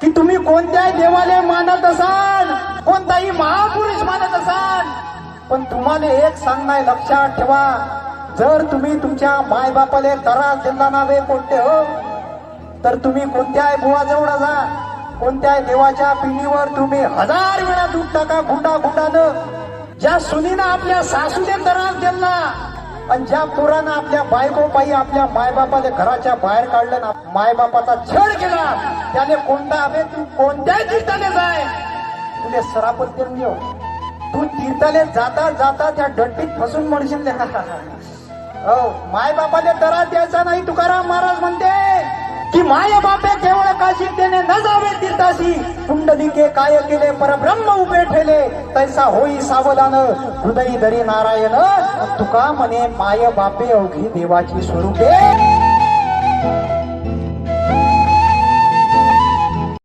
की तुम्ही कोणत्याही देवाला मानत असाल, कोणताही महापुरुष मानत असाल, पण तुम्हाला एक सांगणं लक्षात ठेवा, जर तुम्ही तुमच्या मायबापाला त्रास दिला ना वे कोणते हो, तर तुम्ही कोणत्याही बुवाजवळ जा, कोणत्याही देवाच्या पिंडीवर तुम्ही 1000 वेळा दूध टाका गुंडानं. ज्या सुनीनं आपल्या सासूने त्रास दिला आणि ज्या पोरानं आपल्या बायकोपायी आपल्या मायबापाला घराच्या बाहेर काढलं ना, मायबापाचा छळ केला, त्याने कोणता हवे तू कोणत्याही तीर्थाने जाय, तुले सरापत करून घेऊ. तू तीर्थाले जाता जाता त्या डट्टीत फसून म्हणशील हो. मायबापाला त्रास द्यायचा नाही. तुकाराम महाराज म्हणते की माय बापे केवळ काशी तेने न जावे तीर्थाशी, कुंडलिके काय केले परब्रह्म उभे ठेले, तैसा होई सावधान हृदयी दरी नारायण. तुका म्हणे माय बापे अवघी देवाची स्वरूपे.